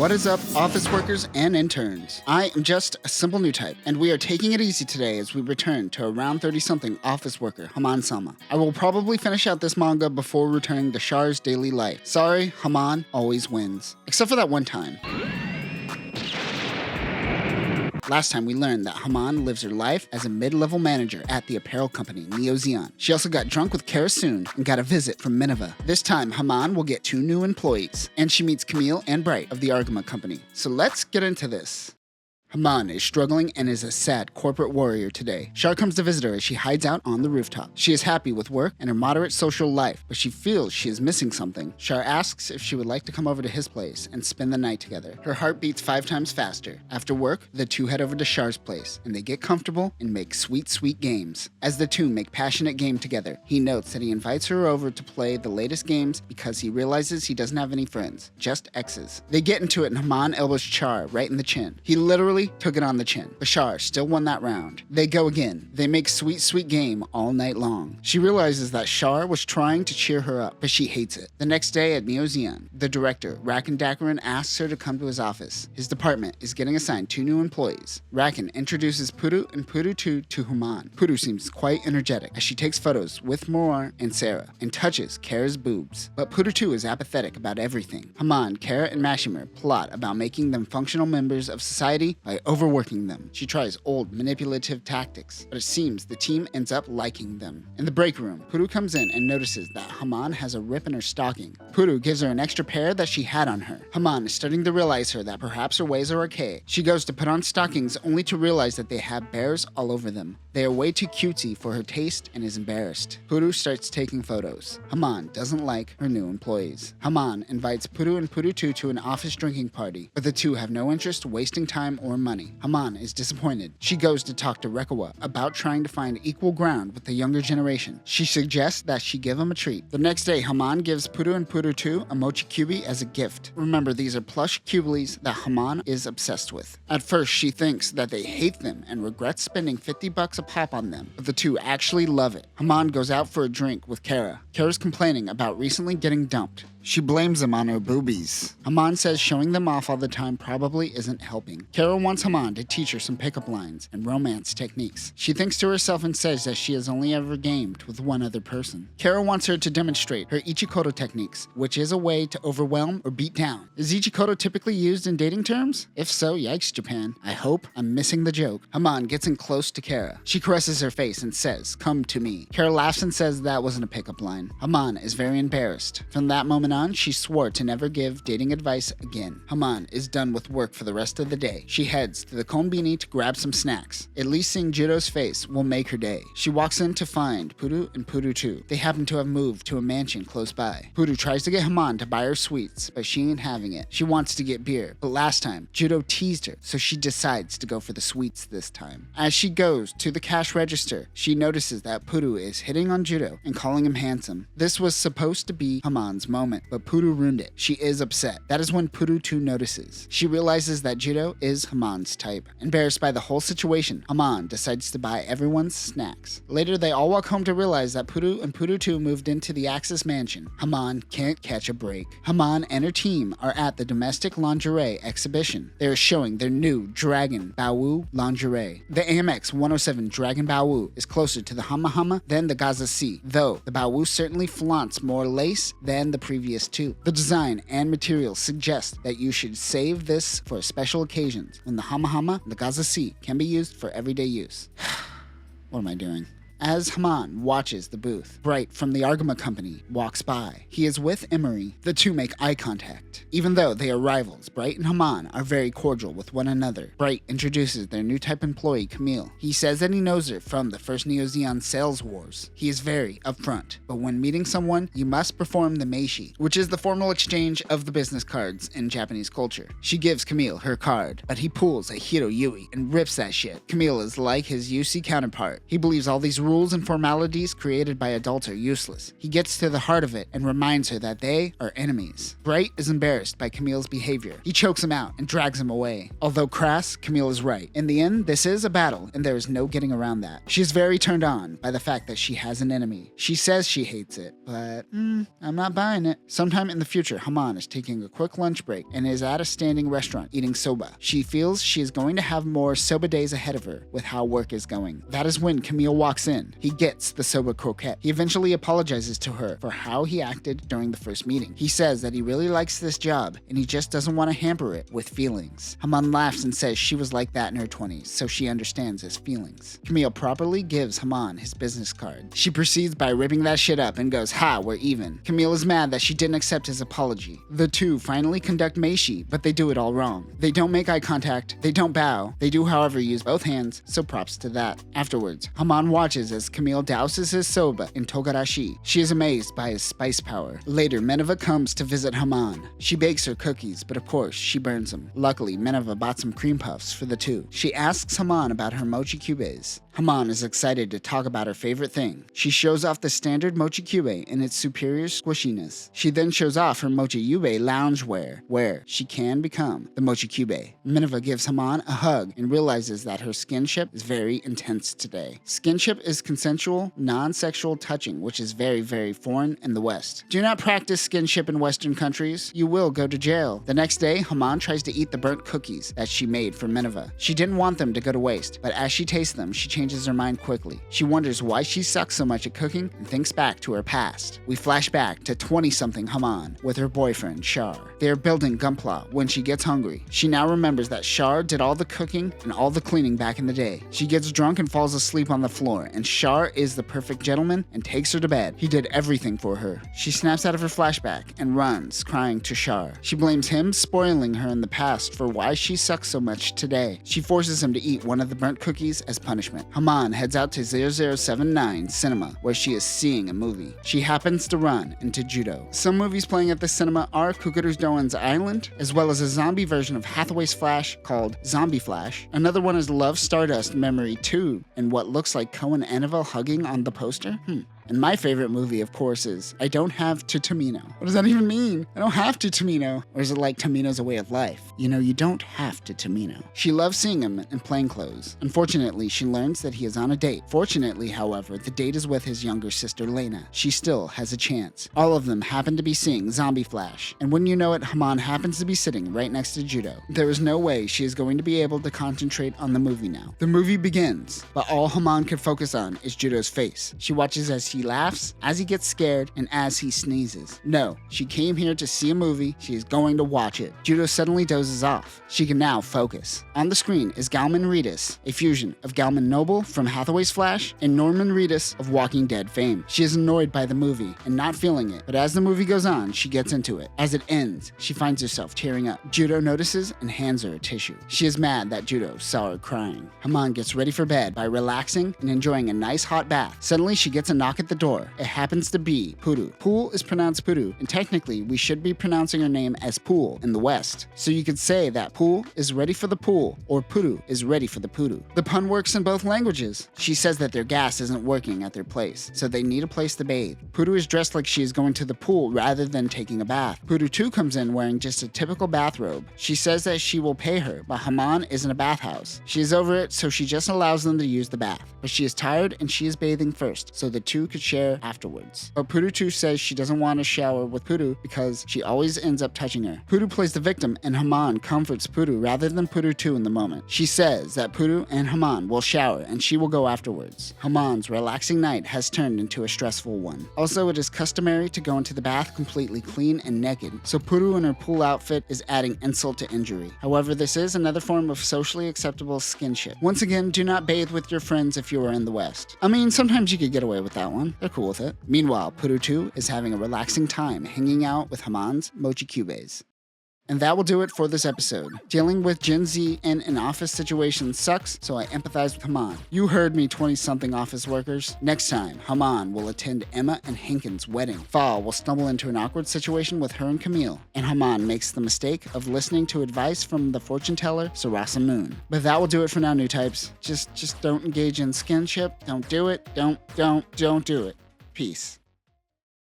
What is up, office workers and interns? I am just a simple new type, and we are taking it easy today as we return to around 30-something office worker Haman-Sama. I will probably finish out this manga before returning to Char's daily life. Sorry, Haman always wins. Except for that one time. Last time we learned that Haman lives her life as a mid-level manager at the apparel company Neo Zon. She also got drunk with Kara soon and got a visit from Minerva. This time Haman will get 2 new employees, and she meets Camille and Bright of the Argama company. So let's get into this. Haman is struggling and is a sad corporate warrior today. Char comes to visit her as she hides out on the rooftop. She is happy with work and her moderate social life, but she feels she is missing something. Char asks if she would like to come over to his place and spend the night together. Her heart beats 5 times faster. After work, the two head over to Char's place, and they get comfortable and make sweet, sweet games. As the two make passionate game together, he notes that he invites her over to play the latest games because he realizes he doesn't have any friends, just exes. They get into it and Haman elbows Char right in the chin. He literally took it on the chin, but Char still won that round. They go again. They make sweet, sweet game all night long. She realizes that Char was trying to cheer her up, but she hates it. The next day at Neo Zon, the director, Rakan Dakaran, asks her to come to his office. His department is getting assigned 2 new employees. Rakan introduces Puru and Puru2 to Haman. Puru seems quite energetic as she takes photos with Moar and Sarah and touches Kara's boobs. But Puru2 is apathetic about everything. Haman, Kara, and Mashimer plot about making them functional members of society by overworking them. She tries old manipulative tactics, but it seems the team ends up liking them. In the break room, Puru comes in and notices that Haman has a rip in her stocking. Puru gives her an extra pair that she had on her. Haman is starting to realize that perhaps her ways are archaic. She goes to put on stockings only to realize that they have bears all over them. They are way too cutesy for her taste and is embarrassed. Puru starts taking photos. Haman doesn't like her new employees. Haman invites Puru and Puru2 to an office drinking party, but the two have no interest wasting time or money. Haman is disappointed. She goes to talk to Rekawa about trying to find equal ground with the younger generation. She suggests that she give him a treat. The next day, Haman gives Puru and Puru2 a mochi cubi as a gift. Remember, these are plush cubies that Haman is obsessed with. At first, she thinks that they hate them and regrets spending $50 a pop on them, but the two actually love it. Haman goes out for a drink with Kara. Kara's complaining about recently getting dumped. She blames him on her boobies. Haman says showing them off all the time probably isn't helping. Kara wants Haman to teach her some pickup lines and romance techniques. She thinks to herself and says that she has only ever gamed with one other person. Kara wants her to demonstrate her Ichikoto techniques, which is a way to overwhelm or beat down. Is Ichikoto typically used in dating terms? If so, yikes, Japan. I hope I'm missing the joke. Haman gets in close to Kara. She caresses her face and says, "Come to me." Kara laughs and says that wasn't a pickup line. Haman is very embarrassed. From that moment on, she swore to never give dating advice again. Haman is done with work for the rest of the day. She heads to the konbini to grab some snacks. At least seeing Judo's face will make her day. She walks in to find Puru and Puru2. They happen to have moved to a mansion close by. Puru tries to get Haman to buy her sweets, but she ain't having it. She wants to get beer, but last time, Judo teased her, so she decides to go for the sweets this time. As she goes to the cash register, she notices that Puru is hitting on Judo and calling him handsome. This was supposed to be Haman's moment, but Puru ruined it. She is upset. That is when Puru2 notices. She realizes that Judo is Haman's type. Embarrassed by the whole situation, Haman decides to buy everyone's snacks. Later, they all walk home to realize that Puru and Puru2 moved into the Axis mansion. Haman can't catch a break. Haman and her team are at the domestic lingerie exhibition. They are showing their new Dragon Baowu lingerie. The AMX 107 Dragon Baowu is closer to the Hama than the Gaza Sea, though the Baowu certainly flaunts more lace than the previous two. The design and material suggest that you should save this for special occasions when the Hama and the Gaza Sea can be used for everyday use. What am I doing? As Haman watches the booth, Bright from the Argama company walks by. He is with Emery. The two make eye contact. Even though they are rivals, Bright and Haman are very cordial with one another. Bright introduces their new type employee, Camille. He says that he knows her from the first Neo Zon sales wars. He is very upfront, but when meeting someone, you must perform the meishi, which is the formal exchange of the business cards in Japanese culture. She gives Camille her card, but he pulls a Hiro Yui and rips that shit. Camille is like his UC counterpart. He believes all these rules rules and formalities created by adults are useless. He gets to the heart of it and reminds her that they are enemies. Bright is embarrassed by Camille's behavior. He chokes him out and drags him away. Although crass, Camille is right. In the end, this is a battle, and there is no getting around that. She is very turned on by the fact that she has an enemy. She says she hates it, but I'm not buying it. Sometime in the future, Haman is taking a quick lunch break and is at a standing restaurant eating soba. She feels she is going to have more soba days ahead of her with how work is going. That is when Camille walks in. He gets the soba croquette. He eventually apologizes to her for how he acted during the first meeting. He says that he really likes this job and he just doesn't want to hamper it with feelings. Haman laughs and says she was like that in her 20s, so she understands his feelings. Camille properly gives Haman his business card. She proceeds by ripping that shit up and goes, "Ha, we're even." Camille is mad that she didn't accept his apology. The two finally conduct Meishi, but they do it all wrong. They don't make eye contact, they don't bow, they do however use both hands, so props to that. Afterwards, Haman watches as Camille douses his soba in togarashi. She is amazed by his spice power. Later, Minerva comes to visit Haman. She bakes her cookies, but of course, she burns them. Luckily, Minerva bought some cream puffs for the two. She asks Haman about her mochi cubes. Haman is excited to talk about her favorite thing. She shows off the standard mochi cube and its superior squishiness. She then shows off her mochi yube loungewear, where she can become the mochi cube. Minerva gives Haman a hug and realizes that her skinship is very intense today. Skinship is consensual, non-sexual touching, which is very, very foreign in the West. Do not practice skinship in Western countries. You will go to jail. The next day, Haman tries to eat the burnt cookies that she made for Minerva. She didn't want them to go to waste, but as she tastes them, she changes her mind quickly. She wonders why she sucks so much at cooking and thinks back to her past. We flash back to 20-something Haman with her boyfriend, Shar. They are building GUNPLA when she gets hungry. She now remembers that Shar did all the cooking and all the cleaning back in the day. She gets drunk and falls asleep on the floor, and Shar is the perfect gentleman and takes her to bed. He did everything for her. She snaps out of her flashback and runs, crying to Shar. She blames him spoiling her in the past for why she sucks so much today. She forces him to eat one of the burnt cookies as punishment. Haman heads out to 0079 Cinema, where she is seeing a movie. She happens to run into judo. Some movies playing at the cinema are Kukuru's Doan's Island, as well as a zombie version of Hathaway's Flash called Zombie Flash. Another one is Love Stardust Memory 2, and what looks like Cohen and Annabelle hugging on the poster. And my favorite movie, of course, is I Don't Have to Tamino. What does that even mean? I don't have to Tamino. Or is it like Tamino's a way of life? You know, you don't have to Tamino. She loves seeing him in plain clothes. Unfortunately, she learns that he is on a date. Fortunately, however, the date is with his younger sister, Lena. She still has a chance. All of them happen to be seeing Zombie Flash. And when you know it, Haman happens to be sitting right next to Judo. There is no way she is going to be able to concentrate on the movie now. The movie begins, but all Haman can focus on is Judo's face. She watches as he laughs, as he gets scared, and as he sneezes. No, she came here to see a movie. She is going to watch it. Judo suddenly dozes off. She can now focus. On the screen is Galman Reedus, a fusion of Galman Noble from Hathaway's Flash and Norman Reedus of Walking Dead fame. She is annoyed by the movie and not feeling it, but as the movie goes on, she gets into it. As it ends, she finds herself tearing up. Judo notices and hands her a tissue. She is mad that Judo saw her crying. Haman gets ready for bed by relaxing and enjoying a nice hot bath. Suddenly, she gets a knock at the door. It happens to be Puru. Pool is pronounced Puru, and technically, we should be pronouncing her name as Pool in the West. So you could say that Pool is ready for the pool, or Puru is ready for the Puru. The pun works in both languages. She says that their gas isn't working at their place, so they need a place to bathe. Puru is dressed like she is going to the pool rather than taking a bath. Puru too comes in wearing just a typical bathrobe. She says that she will pay her, but Haman is in a bathhouse. She is over it, so she just allows them to use the bath. But she is tired and she is bathing first, so the two could share afterwards. But Puru too says she doesn't want to shower with Puru because she always ends up touching her. Puru plays the victim and Haman comforts Puru rather than Puru too in the moment. She says that Puru and Haman will shower and she will go afterwards. Haman's relaxing night has turned into a stressful one. Also, it is customary to go into the bath completely clean and naked, so Puru in her pool outfit is adding insult to injury. However, this is another form of socially acceptable skinship. Once again, do not bathe with your friends if you are in the West. I mean, sometimes you could get away with that one. They're cool with it. Meanwhile, Puru 2 is having a relaxing time hanging out with Haman's mochi cubes. And that will do it for this episode. Dealing with Gen Z in an office situation sucks, so I empathize with Haman. You heard me, 20-something office workers. Next time, Haman will attend Emma and Hankins' wedding. Fall will stumble into an awkward situation with her and Camille, and Haman makes the mistake of listening to advice from the fortune teller, Sarasa Moon. But that will do it for now, new types. Just don't engage in skinship. Don't do it. Don't do it. Peace.